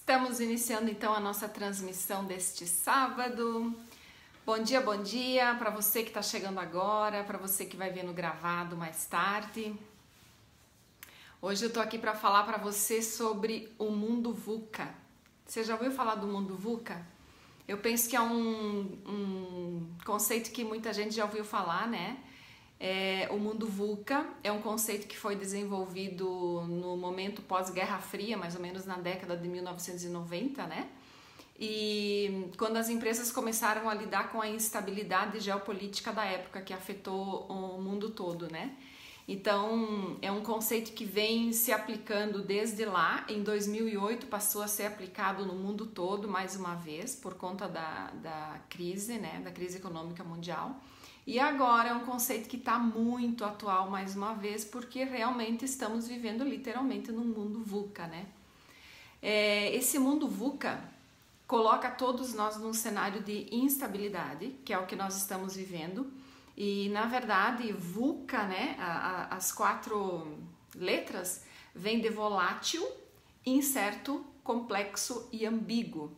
Estamos iniciando então a nossa transmissão deste sábado. Bom dia para você que está chegando agora, para você que vai ver no gravado mais tarde. Hoje eu tô aqui para falar para você sobre o mundo VUCA. Você já ouviu falar do mundo VUCA? Eu penso que é um conceito que muita gente já ouviu falar, né? O mundo VUCA é um conceito que foi desenvolvido no momento pós-Guerra Fria, mais ou menos na década de 1990, né? E quando as empresas começaram a lidar com a instabilidade geopolítica da época que afetou o mundo todo, né? Então, é um conceito que vem se aplicando desde lá. Em 2008 passou a ser aplicado no mundo todo mais uma vez por conta da crise, né? Da crise econômica mundial. E agora é um conceito que está muito atual mais uma vez, porque realmente estamos vivendo literalmente num mundo VUCA, né? Esse mundo VUCA coloca todos nós num cenário de instabilidade, que é o que nós estamos vivendo. E na verdade, VUCA, né? As 4 letras vêm de volátil, incerto, complexo e ambíguo.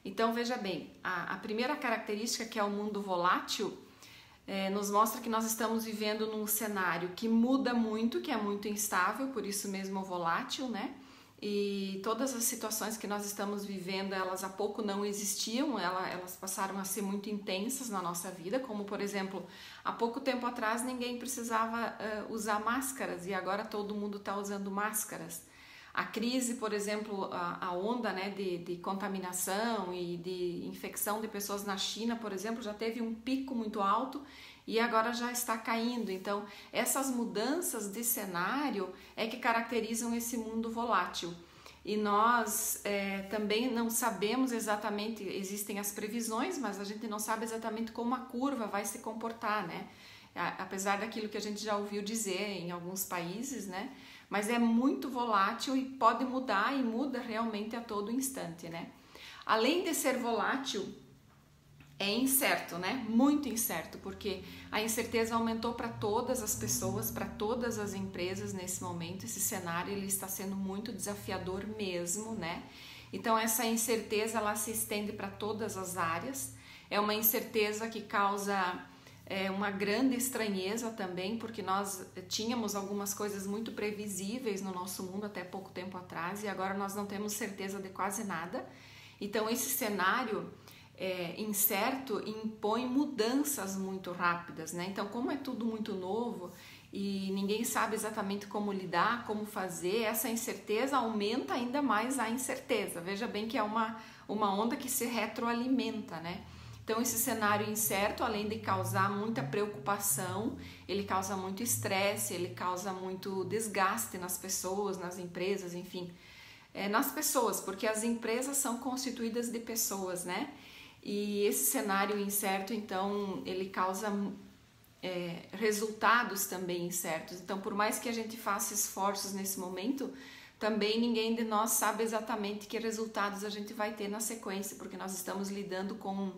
Então veja bem, a primeira característica, que é o mundo volátil, nos mostra que nós estamos vivendo num cenário que muda muito, que é muito instável, por isso mesmo volátil, né? E todas as situações que nós estamos vivendo, elas há pouco não existiam, elas passaram a ser muito intensas na nossa vida, como por exemplo, há pouco tempo atrás ninguém precisava usar máscaras e agora todo mundo está usando máscaras. A crise, por exemplo, a onda, né, de contaminação e de infecção de pessoas na China, por exemplo, já teve um pico muito alto e agora já está caindo. Então, essas mudanças de cenário é que caracterizam esse mundo volátil. E nós também não sabemos exatamente, existem as previsões, mas a gente não sabe exatamente como a curva vai se comportar, né? Apesar daquilo que a gente já ouviu dizer em alguns países, né? Mas é muito volátil e pode mudar e muda realmente a todo instante, né? Além de ser volátil, é incerto, né? Muito incerto, porque a incerteza aumentou para todas as pessoas, para todas as empresas nesse momento. Esse cenário ele está sendo muito desafiador mesmo, né? Então essa incerteza ela se estende para todas as áreas. É uma incerteza que causa uma grande estranheza também, porque nós tínhamos algumas coisas muito previsíveis no nosso mundo até pouco tempo atrás e agora nós não temos certeza de quase nada. Então esse cenário incerto impõe mudanças muito rápidas, né? Então, como é tudo muito novo e ninguém sabe exatamente como lidar, como fazer, essa incerteza aumenta ainda mais a incerteza. Veja bem que é uma onda que se retroalimenta, né? Então, esse cenário incerto, além de causar muita preocupação, ele causa muito estresse, ele causa muito desgaste nas pessoas, nas empresas, enfim, nas pessoas, porque as empresas são constituídas de pessoas, né? E esse cenário incerto, então, ele causa resultados também incertos. Então, por mais que a gente faça esforços nesse momento, também ninguém de nós sabe exatamente que resultados a gente vai ter na sequência, porque nós estamos lidando com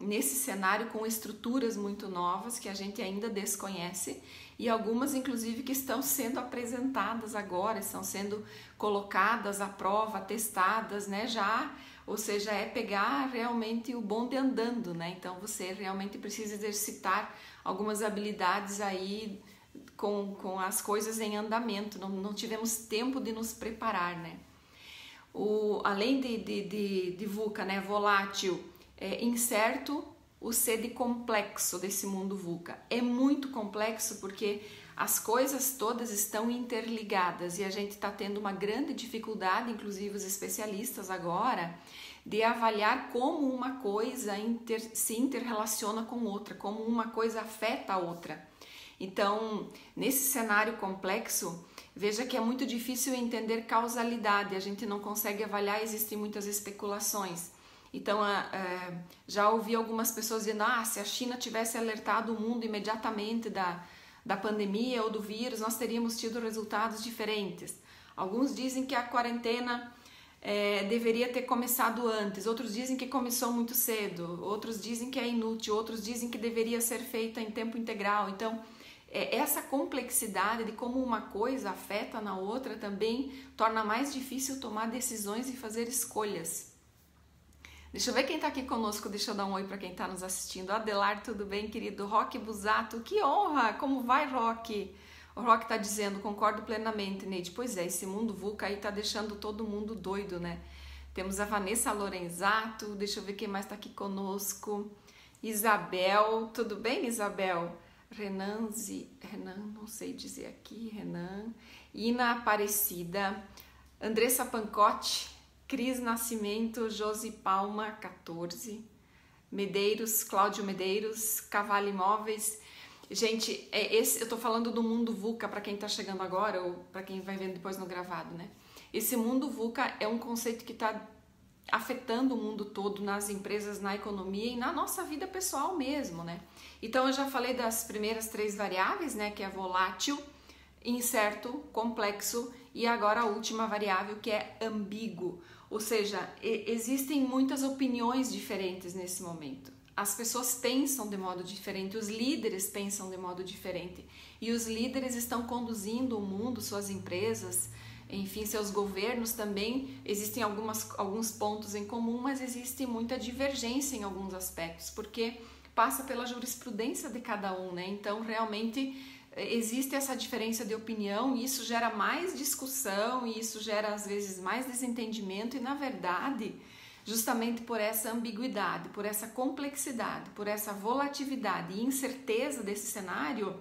nesse cenário com estruturas muito novas que a gente ainda desconhece e algumas inclusive que estão sendo apresentadas agora, estão sendo colocadas à prova, testadas, né, já, ou seja, é pegar realmente o bonde andando, né, então você realmente precisa exercitar algumas habilidades aí com as coisas em andamento, não tivemos tempo de nos preparar, né. Além de VUCA, né, volátil, incerto, o C de complexo desse mundo VUCA. É muito complexo porque as coisas todas estão interligadas e a gente está tendo uma grande dificuldade, inclusive os especialistas agora, de avaliar como uma coisa se interrelaciona com outra, como uma coisa afeta a outra. Então, nesse cenário complexo, veja que é muito difícil entender causalidade, a gente não consegue avaliar, existem muitas especulações. Então, já ouvi algumas pessoas dizendo, se a China tivesse alertado o mundo imediatamente da pandemia ou do vírus, nós teríamos tido resultados diferentes. Alguns dizem que a quarentena deveria ter começado antes, outros dizem que começou muito cedo, outros dizem que é inútil, outros dizem que deveria ser feita em tempo integral. Então, essa complexidade de como uma coisa afeta na outra também torna mais difícil tomar decisões e fazer escolhas. Deixa eu ver quem está aqui conosco, deixa eu dar um oi para quem está nos assistindo. Adelar, tudo bem, querido? Roque Busato, que honra! Como vai, Roque? O Roque está dizendo, concordo plenamente, Neide. Pois é, esse mundo VUCA aí está deixando todo mundo doido, né? Temos a Vanessa Lorenzato, deixa eu ver quem mais está aqui conosco. Isabel, tudo bem, Isabel? Renan, não sei dizer aqui, Renan. Ina Aparecida, Andressa Pancotti, Cris Nascimento, Josi Palma, 14. Medeiros, Cláudio Medeiros, Cavalo Imóveis. Gente, eu tô falando do mundo VUCA para quem tá chegando agora ou para quem vai vendo depois no gravado, né? Esse mundo VUCA é um conceito que está afetando o mundo todo, nas empresas, na economia e na nossa vida pessoal mesmo, né? Então eu já falei das primeiras 3 variáveis, né? Que é volátil, incerto, complexo e agora a última variável que é ambíguo. Ou seja, existem muitas opiniões diferentes nesse momento. As pessoas pensam de modo diferente, os líderes pensam de modo diferente e os líderes estão conduzindo o mundo, suas empresas, enfim, seus governos também. Existem alguns pontos em comum, mas existe muita divergência em alguns aspectos, porque passa pela jurisprudência de cada um, né? Então, realmente existe essa diferença de opinião e isso gera mais discussão e isso gera, às vezes, mais desentendimento e, na verdade, justamente por essa ambiguidade, por essa complexidade, por essa volatilidade e incerteza desse cenário,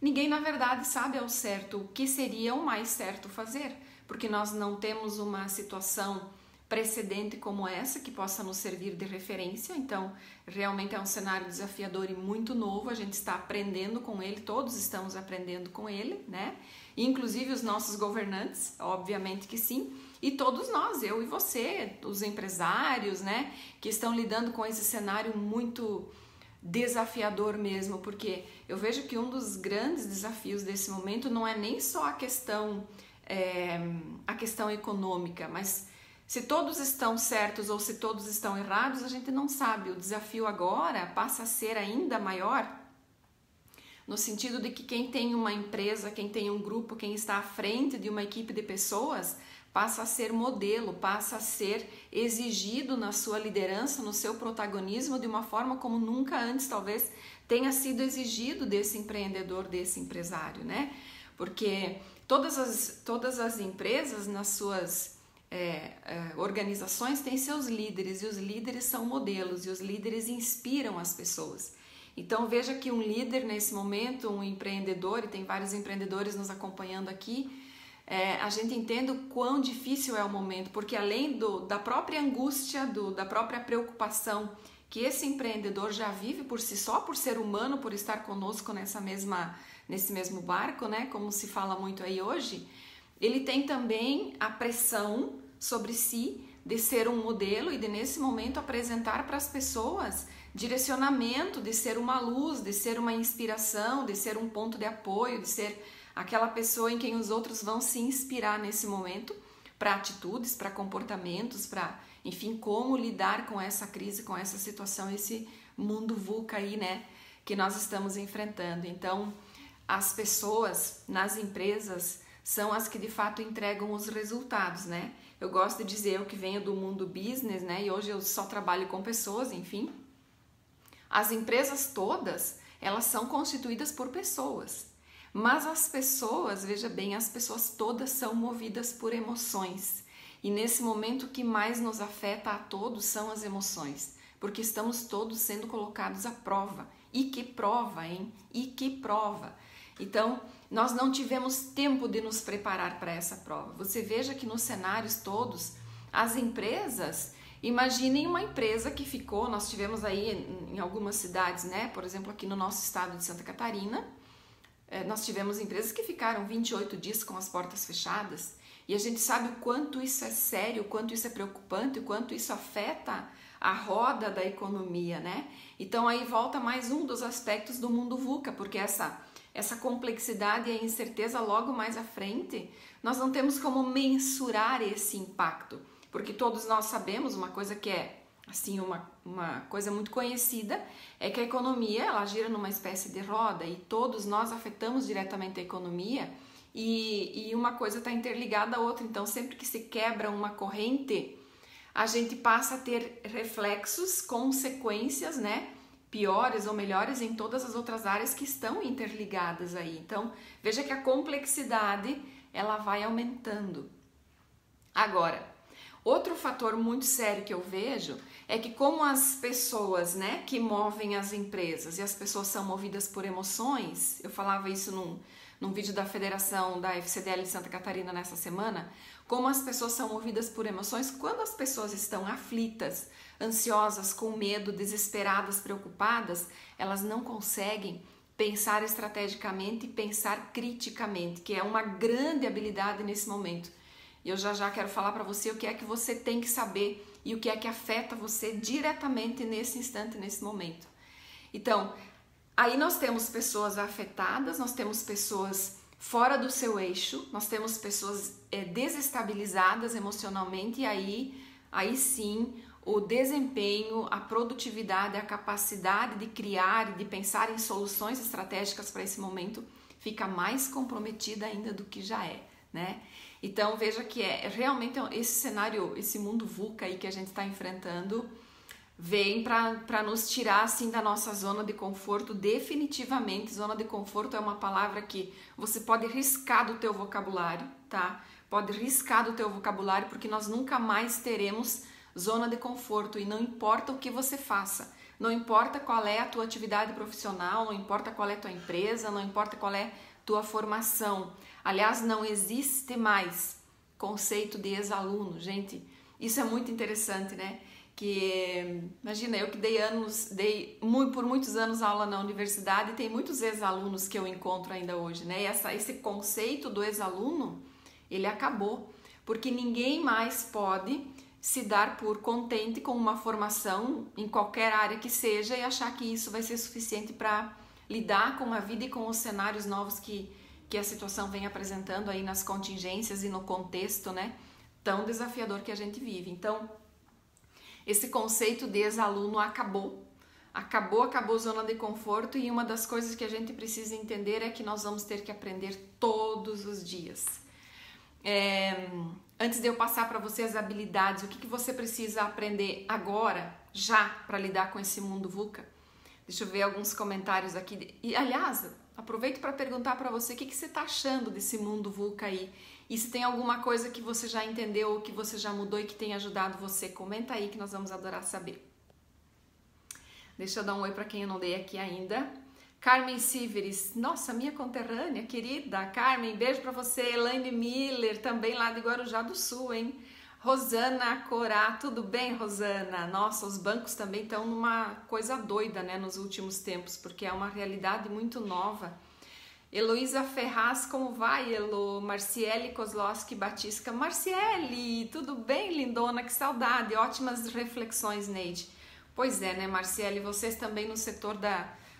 ninguém, na verdade, sabe ao certo o que seria o mais certo fazer, porque nós não temos uma situação precedente como essa que possa nos servir de referência. Então, realmente é um cenário desafiador e muito novo, a gente está aprendendo com ele, todos estamos aprendendo com ele, né? Inclusive os nossos governantes, obviamente que sim, e todos nós, eu e você, os empresários, né, que estão lidando com esse cenário muito desafiador mesmo, porque eu vejo que um dos grandes desafios desse momento não é nem só a questão econômica, mas se todos estão certos ou se todos estão errados, a gente não sabe. O desafio agora passa a ser ainda maior, no sentido de que quem tem uma empresa, quem tem um grupo, quem está à frente de uma equipe de pessoas, passa a ser modelo, passa a ser exigido na sua liderança, no seu protagonismo, de uma forma como nunca antes talvez tenha sido exigido desse empreendedor, desse empresário, né? Porque todas as empresas, nas suas organizações, têm seus líderes, e os líderes são modelos, e os líderes inspiram as pessoas. Então veja que um líder nesse momento, um empreendedor, e tem vários empreendedores nos acompanhando aqui, a gente entende o quão difícil é o momento, porque além da própria angústia, da própria preocupação que esse empreendedor já vive por si só, por ser humano, por estar conosco nesse mesmo barco, né, como se fala muito aí hoje, ele tem também a pressão sobre si de ser um modelo e de, nesse momento, apresentar para as pessoas direcionamento, de ser uma luz, de ser uma inspiração, de ser um ponto de apoio, de ser aquela pessoa em quem os outros vão se inspirar nesse momento para atitudes, para comportamentos, para, enfim, como lidar com essa crise, com essa situação, esse mundo VUCA aí, né, que nós estamos enfrentando. Então, as pessoas nas empresas são as que de fato entregam os resultados, né? Eu gosto de dizer, eu que venho do mundo business, né, e hoje eu só trabalho com pessoas, enfim. As empresas todas, elas são constituídas por pessoas. Mas as pessoas, veja bem, as pessoas todas são movidas por emoções. E nesse momento o que mais nos afeta a todos são as emoções, porque estamos todos sendo colocados à prova. E que prova, hein? E que prova! Então, nós não tivemos tempo de nos preparar para essa prova. Você veja que nos cenários todos, as empresas, imaginem uma empresa que ficou, nós tivemos aí em algumas cidades, né? Por exemplo, aqui no nosso estado de Santa Catarina, nós tivemos empresas que ficaram 28 dias com as portas fechadas, e a gente sabe o quanto isso é sério, o quanto isso é preocupante, o quanto isso afeta a roda da economia, né? Então aí volta mais um dos aspectos do mundo VUCA, porque essa complexidade e a incerteza logo mais à frente, nós não temos como mensurar esse impacto, porque todos nós sabemos uma coisa que é assim, uma coisa muito conhecida é que a economia, ela gira numa espécie de roda e todos nós afetamos diretamente a economia e uma coisa está interligada à outra. Então, sempre que se quebra uma corrente, a gente passa a ter reflexos, consequências, né, piores ou melhores em todas as outras áreas que estão interligadas aí. Então, veja que a complexidade, ela vai aumentando. Agora, outro fator muito sério que eu vejo é que como as pessoas, né, que movem as empresas e as pessoas são movidas por emoções, eu falava isso num vídeo da Federação da FCDL de Santa Catarina nessa semana, como as pessoas são movidas por emoções, quando as pessoas estão aflitas, ansiosas, com medo, desesperadas, preocupadas, elas não conseguem pensar estrategicamente e pensar criticamente, que é uma grande habilidade nesse momento. E eu já quero falar para você o que é que você tem que saber e o que é que afeta você diretamente nesse instante, nesse momento. Então, aí nós temos pessoas afetadas, nós temos pessoas fora do seu eixo, nós temos pessoas desestabilizadas emocionalmente e aí sim o desempenho, a produtividade, a capacidade de criar e de pensar em soluções estratégicas para esse momento fica mais comprometida ainda do que já é, né? Então veja que realmente esse cenário, esse mundo VUCA aí que a gente está enfrentando vem para nos tirar assim da nossa zona de conforto definitivamente. Zona de conforto é uma palavra que você pode riscar do teu vocabulário, tá? Pode riscar do teu vocabulário porque nós nunca mais teremos zona de conforto e não importa o que você faça. Não importa qual é a tua atividade profissional, não importa qual é a tua empresa, não importa qual é tua formação. Aliás, não existe mais conceito de ex-aluno, gente. Isso é muito interessante, né? Que imagina, eu que dei por muitos anos aula na universidade, tem muitos ex-alunos que eu encontro ainda hoje, né? E esse conceito do ex-aluno, ele acabou, porque ninguém mais pode se dar por contente com uma formação em qualquer área que seja e achar que isso vai ser suficiente para lidar com a vida e com os cenários novos que a situação vem apresentando aí nas contingências e no contexto, né, tão desafiador que a gente vive. Então, esse conceito de ex-aluno acabou a zona de conforto e uma das coisas que a gente precisa entender é que nós vamos ter que aprender todos os dias. Antes de eu passar para você as habilidades, o que você precisa aprender agora, já, para lidar com esse mundo VUCA? Deixa eu ver alguns comentários aqui. E, aliás, aproveito para perguntar para você o que você está achando desse mundo VUCA aí. E se tem alguma coisa que você já entendeu ou que você já mudou e que tem ajudado você, comenta aí que nós vamos adorar saber. Deixa eu dar um oi para quem eu não dei aqui ainda. Carmen Siveres, nossa, minha conterrânea, querida. Carmen, beijo para você. Elaine Miller, também lá de Guarujá do Sul, hein? Rosana Corá, tudo bem, Rosana? Nossa, os bancos também estão numa coisa doida, né, nos últimos tempos, porque é uma realidade muito nova. Heloísa Ferraz, como vai, Elo? Marciele Kozlowski Batisca. Marciele, tudo bem, lindona? Que saudade, ótimas reflexões, Neide. Pois é, né, Marciele, vocês também no setor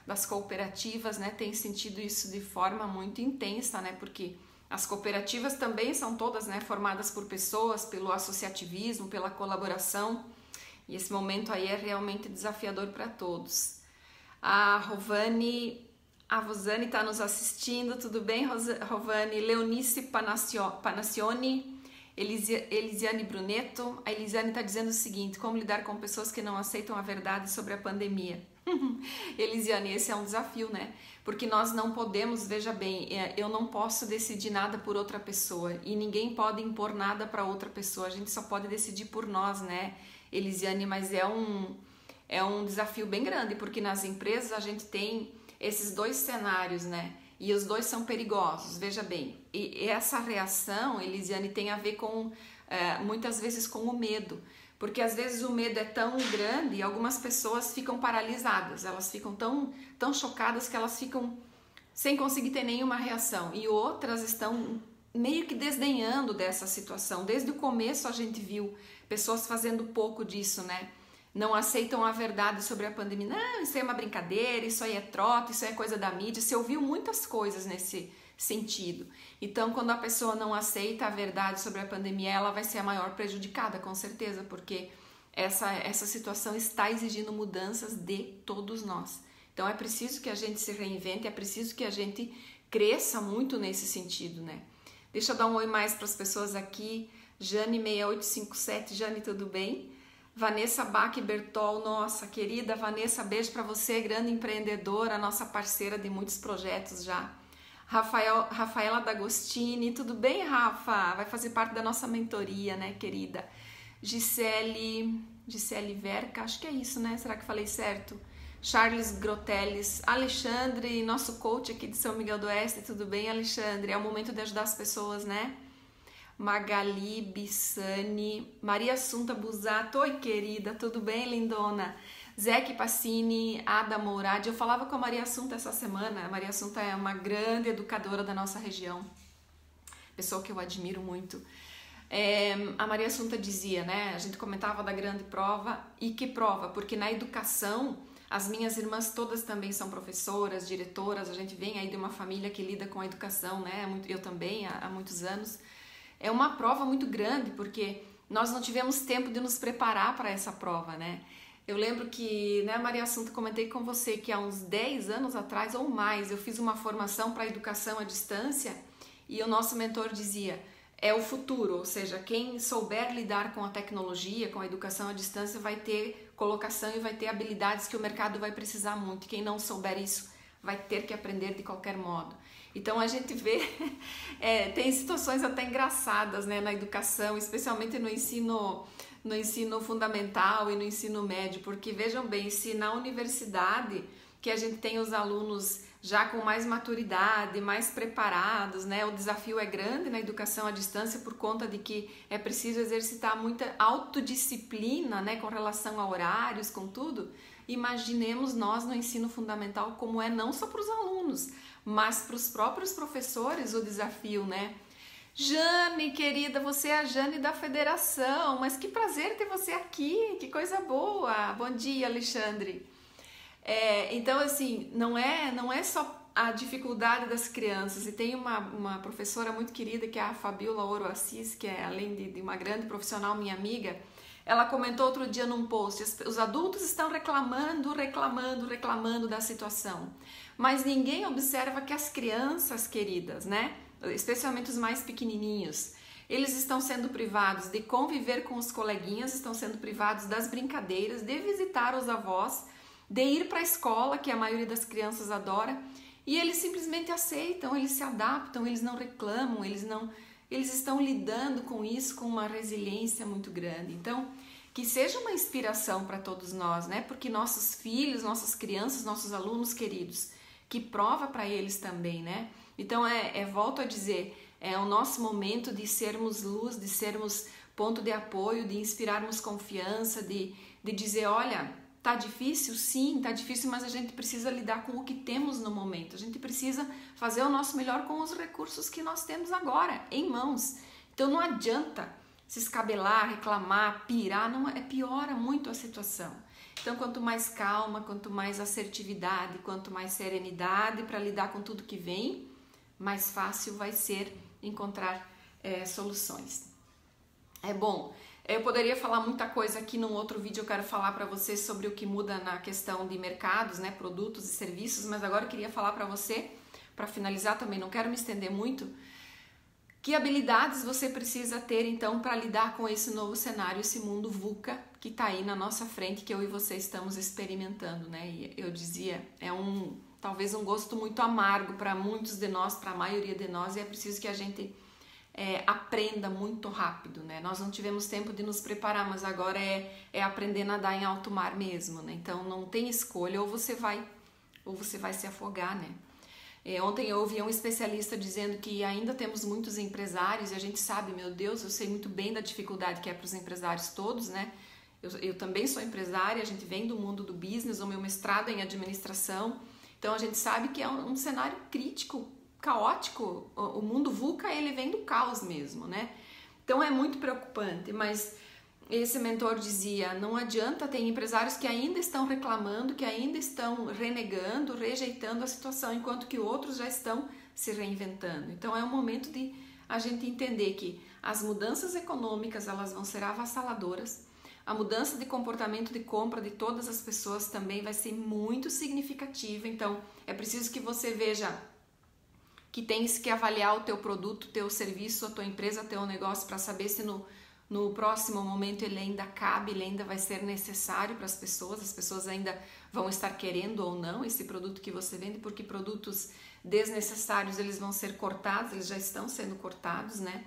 das cooperativas, né, têm sentido isso de forma muito intensa, né, porque as cooperativas também são todas, né, formadas por pessoas, pelo associativismo, pela colaboração, e esse momento aí é realmente desafiador para todos. A Rovani está nos assistindo, tudo bem, Rovani? Leonice Panacioni, Elisiane Bruneto. A Elisiane está dizendo o seguinte: como lidar com pessoas que não aceitam a verdade sobre a pandemia? Elisiane, esse é um desafio, né? Porque nós não podemos, veja bem, eu não posso decidir nada por outra pessoa e ninguém pode impor nada para outra pessoa, a gente só pode decidir por nós, né, Elisiane? Mas é um desafio bem grande, porque nas empresas a gente tem esses dois cenários, né? E os dois são perigosos, veja bem. E essa reação, Elisiane, tem a ver com, muitas vezes, com o medo. Porque às vezes o medo é tão grande e algumas pessoas ficam paralisadas, elas ficam tão chocadas que elas ficam sem conseguir ter nenhuma reação. E outras estão meio que desdenhando dessa situação. Desde o começo a gente viu pessoas fazendo pouco disso, né? Não aceitam a verdade sobre a pandemia. Não, isso aí é uma brincadeira, isso aí é trota, isso aí é coisa da mídia. Você ouviu muitas coisas nesse sentido. Então, quando a pessoa não aceita a verdade sobre a pandemia, ela vai ser a maior prejudicada, com certeza, porque essa situação está exigindo mudanças de todos nós. Então é preciso que a gente se reinvente, é preciso que a gente cresça muito nesse sentido, né? Deixa eu dar um oi mais para as pessoas aqui. Jane6857, Jane, tudo bem? Vanessa Bach Bertol, nossa querida Vanessa, beijo para você, grande empreendedora, nossa parceira de muitos projetos já. Rafaela D'Agostini, tudo bem, Rafa? Vai fazer parte da nossa mentoria, né, querida? Gisele Verca, acho que é isso, né? Será que falei certo? Charles Groteles, Alexandre, nosso coach aqui de São Miguel do Oeste, tudo bem, Alexandre? É o momento de ajudar as pessoas, né? Magali Bissani, Maria Assunta Busato, oi querida, tudo bem, lindona? Zeque Passini, Ada Mourad, eu falava com a Maria Assunta essa semana. A Maria Assunta é uma grande educadora da nossa região, pessoa que eu admiro muito. A Maria Assunta dizia, né, a gente comentava da grande prova, e que prova, porque na educação, as minhas irmãs todas também são professoras, diretoras, a gente vem aí de uma família que lida com a educação, né, eu também, há muitos anos. É uma prova muito grande, porque nós não tivemos tempo de nos preparar para essa prova, né? Eu lembro que, né, Maria Assunta, comentei com você que há uns 10 anos atrás ou mais, eu fiz uma formação para educação à distância e o nosso mentor dizia, é o futuro, ou seja, quem souber lidar com a tecnologia, com a educação à distância, vai ter colocação e vai ter habilidades que o mercado vai precisar muito. Quem não souber isso vai ter que aprender de qualquer modo. Então a gente vê, tem situações até engraçadas, né, na educação, especialmente no ensino fundamental e no ensino médio, porque vejam bem, se na universidade que a gente tem os alunos já com mais maturidade, mais preparados, né, o desafio é grande na educação à distância por conta de que é preciso exercitar muita autodisciplina, né, com relação a horários, com tudo. Imaginemos nós no ensino fundamental como é não só para os alunos, mas para os próprios professores o desafio, né? Jane, querida, você é a Jane da Federação, mas que prazer ter você aqui, que coisa boa. Bom dia, Alexandre. Então, assim, não é só a dificuldade das crianças, e tem uma professora muito querida que é a Fabiola Ouro Assis, que é além de uma grande profissional, minha amiga. Ela comentou outro dia num post, os adultos estão reclamando da situação, mas ninguém observa que as crianças queridas, né, especialmente os mais pequenininhos, eles estão sendo privados de conviver com os coleguinhas, estão sendo privados das brincadeiras, de visitar os avós, de ir para a escola, que a maioria das crianças adora, e eles simplesmente aceitam, eles se adaptam, eles não reclamam, eles estão lidando com isso com uma resiliência muito grande. Então, que seja uma inspiração para todos nós, né? Porque nossos filhos, nossas crianças, nossos alunos queridos, que prova para eles também, né? Então, volto a dizer, é o nosso momento de sermos luz, de sermos ponto de apoio, de inspirarmos confiança, de dizer, olha, tá difícil? Sim, tá difícil, mas a gente precisa lidar com o que temos no momento. A gente precisa fazer o nosso melhor com os recursos que nós temos agora, em mãos. Então não adianta se escabelar, reclamar, pirar, piora muito a situação. Então quanto mais calma, quanto mais assertividade, quanto mais serenidade para lidar com tudo que vem, mais fácil vai ser encontrar soluções. Eu poderia falar muita coisa aqui num outro vídeo, eu quero falar para vocês sobre o que muda na questão de mercados, né, produtos e serviços, mas agora eu queria falar para você, para finalizar também, não quero me estender muito, que habilidades você precisa ter então para lidar com esse novo cenário, esse mundo VUCA que está aí na nossa frente, que eu e você estamos experimentando, né? E eu dizia, talvez um gosto muito amargo para muitos de nós, para a maioria de nós, e é preciso que a gente aprenda muito rápido, né? Nós não tivemos tempo de nos preparar, mas agora é aprender a nadar em alto mar mesmo, né? Então não tem escolha, ou você vai se afogar, né? Ontem eu ouvi um especialista dizendo que ainda temos muitos empresários, e a gente sabe, meu Deus, eu sei muito bem da dificuldade que é para os empresários todos, né? Eu também sou empresária, a gente vem do mundo do business, o meu mestrado é em administração, então a gente sabe que é um cenário crítico, caótico. O mundo VUCA, ele vem do caos mesmo, né? Então é muito preocupante, mas esse mentor dizia, não adianta, tem empresários que ainda estão reclamando, que ainda estão renegando, rejeitando a situação, enquanto que outros já estão se reinventando. Então é o momento de a gente entender que as mudanças econômicas, elas vão ser avassaladoras, a mudança de comportamento de compra de todas as pessoas também vai ser muito significativa. Então, é preciso que você veja que tens que avaliar o teu produto, teu serviço, a tua empresa, teu negócio para saber se no próximo momento ele ainda cabe, ele ainda vai ser necessário para as pessoas ainda vão estar querendo ou não esse produto que você vende, porque produtos desnecessários eles vão ser cortados, eles já estão sendo cortados, né?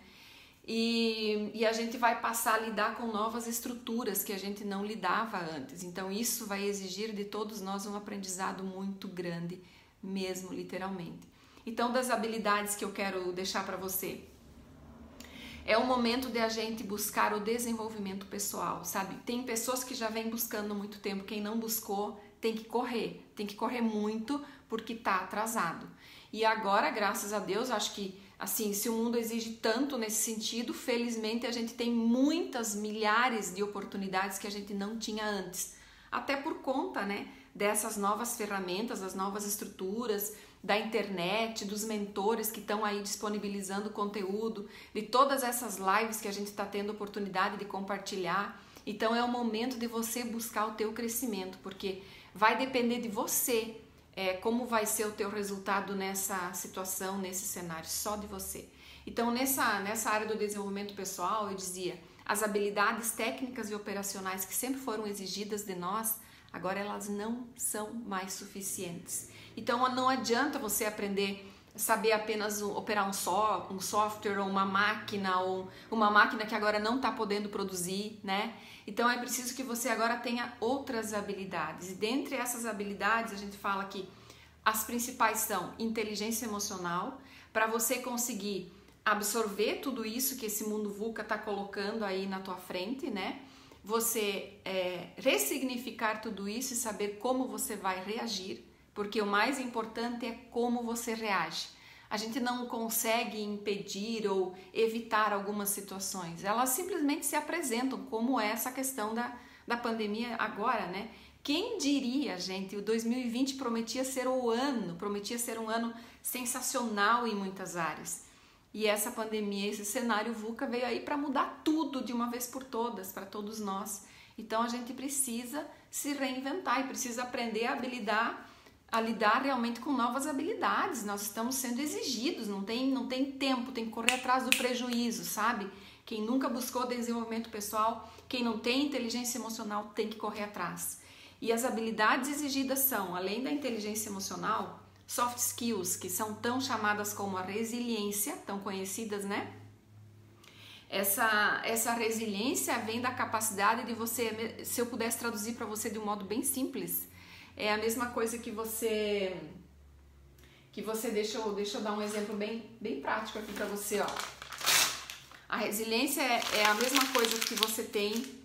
E a gente vai passar a lidar com novas estruturas que a gente não lidava antes. Então isso vai exigir de todos nós um aprendizado muito grande, mesmo literalmente. Então, das habilidades que eu quero deixar para você, é o momento de a gente buscar o desenvolvimento pessoal, sabe? Tem pessoas que já vêm buscando há muito tempo, quem não buscou tem que correr muito porque tá atrasado. E agora, graças a Deus, acho que assim, se o mundo exige tanto nesse sentido, felizmente a gente tem muitas milhares de oportunidades que a gente não tinha antes. Até por conta, né, dessas novas ferramentas, das novas estruturas, da internet, dos mentores que estão aí disponibilizando conteúdo, de todas essas lives que a gente está tendo oportunidade de compartilhar. Então é o momento de você buscar o teu crescimento, porque vai depender de você como vai ser o teu resultado nessa situação, nesse cenário, só de você. Então nessa área do desenvolvimento pessoal, eu dizia, as habilidades técnicas e operacionais que sempre foram exigidas de nós, agora elas não são mais suficientes. Então não adianta você aprender, saber apenas operar um software ou uma máquina que agora não está podendo produzir, né? Então é preciso que você agora tenha outras habilidades. E dentre essas habilidades a gente fala que as principais são inteligência emocional, para você conseguir absorver tudo isso que esse mundo VUCA está colocando aí na tua frente, né? Você ressignificar tudo isso e saber como você vai reagir, porque o mais importante é como você reage. A gente não consegue impedir ou evitar algumas situações, elas simplesmente se apresentam, como essa questão da pandemia agora, né? Quem diria, gente, o 2020 prometia ser um ano sensacional em muitas áreas. E essa pandemia, esse cenário VUCA veio aí para mudar tudo de uma vez por todas, para todos nós. Então a gente precisa se reinventar e precisa aprender a lidar realmente com novas habilidades. Nós estamos sendo exigidos, não tem tempo, tem que correr atrás do prejuízo, sabe? Quem nunca buscou desenvolvimento pessoal, quem não tem inteligência emocional, tem que correr atrás. E as habilidades exigidas são, além da inteligência emocional, soft skills, que são tão chamadas como a resiliência, tão conhecidas, né? Essa resiliência vem da capacidade de você, se eu pudesse traduzir para você de um modo bem simples, é a mesma coisa que você deixa eu dar um exemplo bem prático aqui para você, ó. A resiliência é a mesma coisa que você tem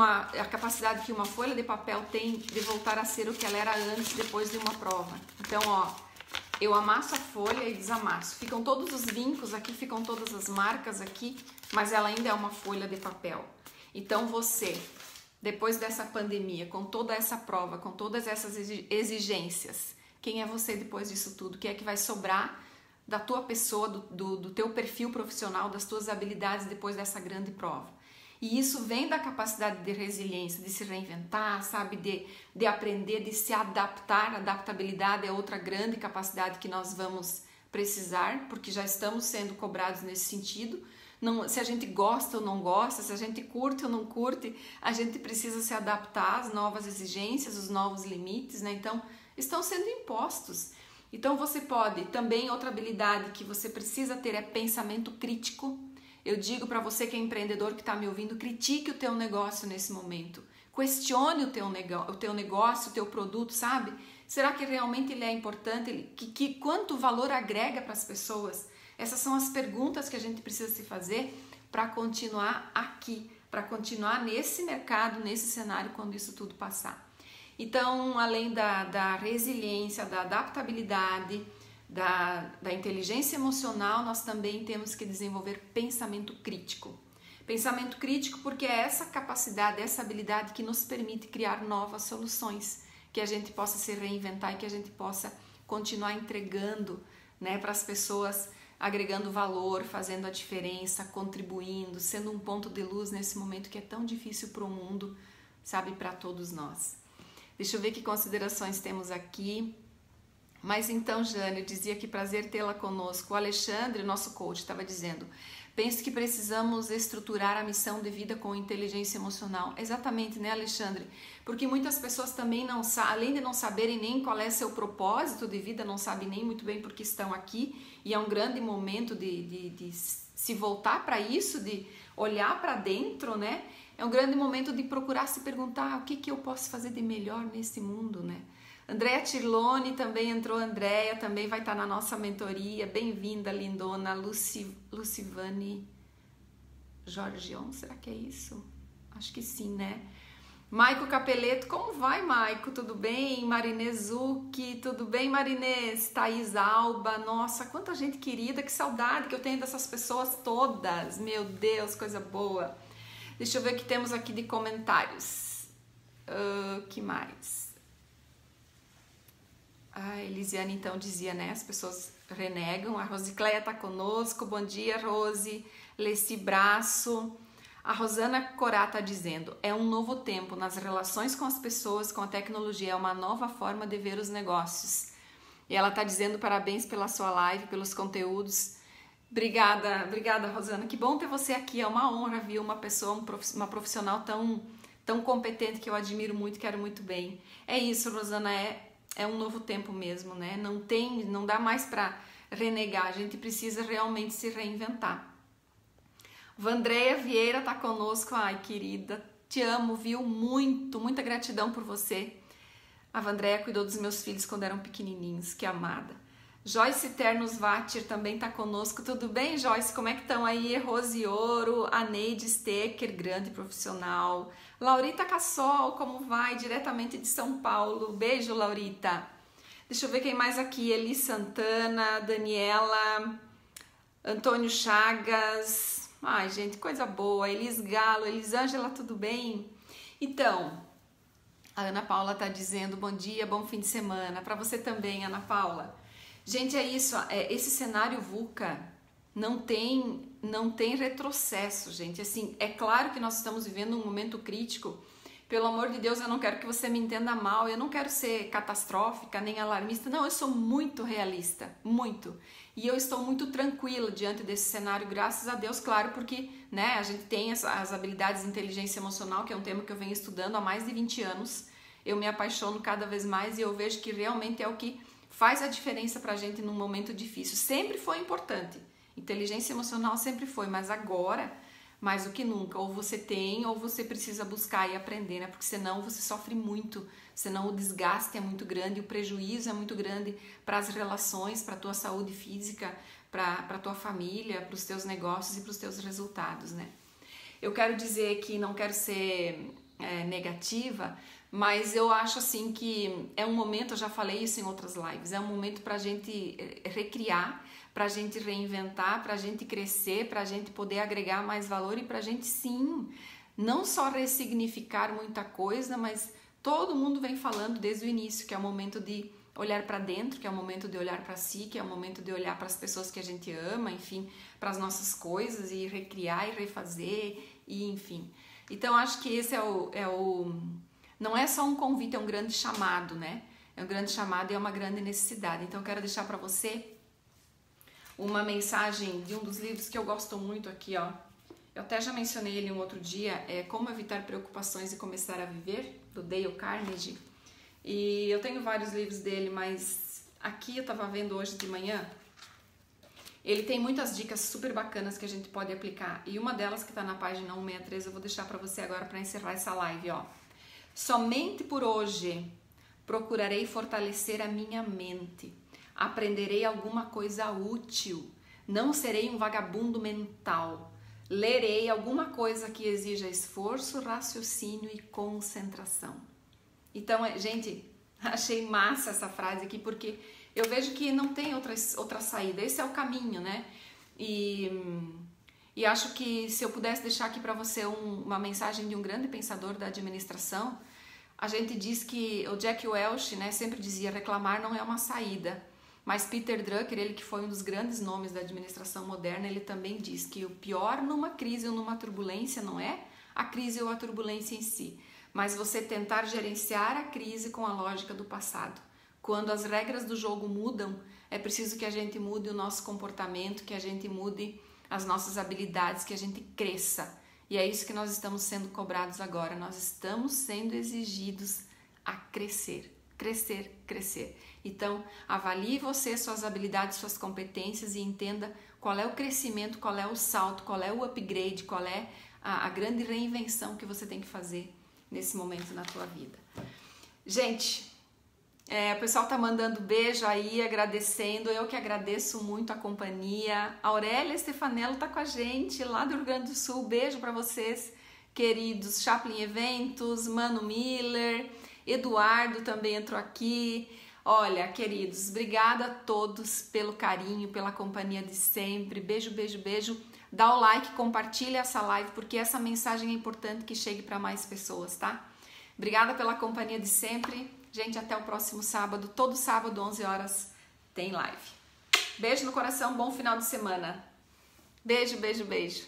a capacidade que uma folha de papel tem de voltar a ser o que ela era antes, depois de uma prova. Então, ó, eu amasso a folha e desamasso. Ficam todos os vincos aqui, ficam todas as marcas aqui, mas ela ainda é uma folha de papel. Então, você, depois dessa pandemia, com toda essa prova, com todas essas exigências, quem é você depois disso tudo? O que é que vai sobrar da tua pessoa, do teu perfil profissional, das tuas habilidades depois dessa grande prova? E isso vem da capacidade de resiliência, de se reinventar, sabe? De aprender, de se adaptar. Adaptabilidade é outra grande capacidade que nós vamos precisar, porque já estamos sendo cobrados nesse sentido. Não, se a gente gosta ou não gosta, se a gente curte ou não curte, a gente precisa se adaptar às novas exigências, os novos limites, né? Então, estão sendo impostos. Então, você pode, também outra habilidade que você precisa ter é pensamento crítico. Eu digo para você que é empreendedor, que está me ouvindo, critique o teu negócio nesse momento. Questione o teu negócio, o teu produto, sabe? Será que realmente ele é importante? Quanto valor agrega para as pessoas? Essas são as perguntas que a gente precisa se fazer para continuar aqui, para continuar nesse mercado, nesse cenário, quando isso tudo passar. Então, além da resiliência, da adaptabilidade, da inteligência emocional, nós também temos que desenvolver pensamento crítico. Pensamento crítico porque é essa capacidade, essa habilidade que nos permite criar novas soluções, que a gente possa se reinventar e que a gente possa continuar entregando, né, para as pessoas agregando valor, fazendo a diferença, contribuindo, sendo um ponto de luz nesse momento que é tão difícil para o mundo, sabe, para todos nós. Deixa eu ver que considerações temos aqui. Mas então, Jane, eu dizia que prazer tê-la conosco. O Alexandre, nosso coach, estava dizendo: penso que precisamos estruturar a missão de vida com inteligência emocional. Exatamente, né, Alexandre? Porque muitas pessoas também não sabem, além de não saberem nem qual é seu propósito de vida, não sabem nem muito bem porque estão aqui, e é um grande momento de se voltar para isso, de olhar para dentro, né? É um grande momento de procurar se perguntar o que eu posso fazer de melhor nesse mundo, né? Andréa Tirlone também entrou. Andréa também vai estar na nossa mentoria. Bem-vinda, lindona. Lucivane Jorgion, será que é isso? Acho que sim, né? Maico Capeleto, como vai, Maico? Tudo bem? Marinês Zucchi, tudo bem, Marinês? Thaís Alba, nossa, quanta gente querida, que saudade que eu tenho dessas pessoas todas. Meu Deus, coisa boa. Deixa eu ver o que temos aqui de comentários. Que mais? A Elisiane então dizia, né? As pessoas renegam. A Rosicléia tá conosco. Bom dia, Rose. Leci Braço. A Rosana Corá tá dizendo: é um novo tempo nas relações com as pessoas, com a tecnologia. É uma nova forma de ver os negócios. E ela tá dizendo parabéns pela sua live, pelos conteúdos. Obrigada, Rosana. Que bom ter você aqui. É uma honra, viu? Uma pessoa, uma profissional tão competente que eu admiro muito, quero muito bem. É isso, Rosana. É um novo tempo mesmo, né? Não dá mais para renegar, a gente precisa realmente se reinventar. Vandréia Vieira tá conosco. Ai, querida, te amo, viu? Muita gratidão por você. A Vandréia cuidou dos meus filhos quando eram pequenininhos, que amada. Joyce Ternos Vatir também tá conosco. Tudo bem, Joyce? Como é que estão aí? Rose Ouro, a Neide Stecker, grande profissional. Laurita Cassol, como vai? Diretamente de São Paulo. Beijo, Laurita. Deixa eu ver quem mais aqui. Eli Santana, Daniela, Antônio Chagas. Ai, gente, coisa boa. Elis Galo, Elisângela, tudo bem? Então, a Ana Paula tá dizendo bom dia, bom fim de semana. Para você também, Ana Paula. Gente, é isso. Esse cenário VUCA não tem retrocesso, gente. Assim, é claro que nós estamos vivendo um momento crítico. Pelo amor de Deus, eu não quero que você me entenda mal. Eu não quero ser catastrófica nem alarmista. Não, eu sou muito realista, muito. E eu estou muito tranquila diante desse cenário, graças a Deus, claro, porque, né, a gente tem as habilidades de inteligência emocional, que é um tema que eu venho estudando há mais de 20 anos. Eu me apaixono cada vez mais e eu vejo que realmente é o que faz a diferença pra gente num momento difícil. Sempre foi importante. Inteligência emocional sempre foi, mas agora, mais do que nunca, ou você tem ou você precisa buscar e aprender, né? Porque senão você sofre muito, senão o desgaste é muito grande, o prejuízo é muito grande para as relações, para a tua saúde física, para a tua família, para os teus negócios e para os teus resultados, né? Eu quero dizer que não quero ser negativa, mas eu acho assim que é um momento, eu já falei isso em outras lives, é um momento para a gente recriar, para a gente reinventar, para a gente crescer, para a gente poder agregar mais valor e para a gente sim, não só ressignificar muita coisa, mas todo mundo vem falando desde o início que é o momento de olhar para dentro, que é o momento de olhar para si, que é o momento de olhar para as pessoas que a gente ama, enfim, para as nossas coisas e recriar e refazer e enfim. Então acho que esse não é só um convite, é um grande chamado, né? É um grande chamado e é uma grande necessidade. Então eu quero deixar para você uma mensagem de um dos livros que eu gosto muito aqui, ó. Eu até já mencionei ele um outro dia, é Como Evitar Preocupações e Começar a Viver, do Dale Carnegie. E eu tenho vários livros dele, mas aqui eu tava vendo hoje de manhã, ele tem muitas dicas super bacanas que a gente pode aplicar. E uma delas que tá na página 163, eu vou deixar para você agora para encerrar essa live, ó. Somente por hoje procurarei fortalecer a minha mente. Aprenderei alguma coisa útil. Não serei um vagabundo mental. Lerei alguma coisa que exija esforço, raciocínio e concentração. Então, gente, achei massa essa frase aqui, porque eu vejo que não tem outra saída. Esse é o caminho, né? E acho que se eu pudesse deixar aqui para você uma mensagem de um grande pensador da administração, a gente diz que o Jack Welch, né, sempre dizia: reclamar não é uma saída, Mas Peter Drucker, ele que foi um dos grandes nomes da administração moderna, ele também diz que o pior numa crise ou numa turbulência não é a crise ou a turbulência em si, mas você tentar gerenciar a crise com a lógica do passado. Quando as regras do jogo mudam, é preciso que a gente mude o nosso comportamento, que a gente mude as nossas habilidades, que a gente cresça. E é isso que nós estamos sendo cobrados agora. Nós estamos sendo exigidos a crescer, crescer, crescer. Então, avalie você, suas habilidades, suas competências e entenda qual é o crescimento, qual é o salto, qual é o upgrade, qual é a grande reinvenção que você tem que fazer nesse momento na tua vida. Gente, o pessoal tá mandando beijo aí, agradecendo. Eu que agradeço muito a companhia. A Aurélia Stefanello tá com a gente lá do Rio Grande do Sul. Beijo para vocês, queridos. Chaplin Eventos, Mano Miller, Eduardo também entrou aqui. Olha, queridos, obrigada a todos pelo carinho, pela companhia de sempre. Beijo, beijo, beijo. Dá o like, compartilha essa live, porque essa mensagem é importante que chegue para mais pessoas, tá? Obrigada pela companhia de sempre. Gente, até o próximo sábado. Todo sábado, 11 horas, tem live. Beijo no coração, bom final de semana. Beijo, beijo, beijo.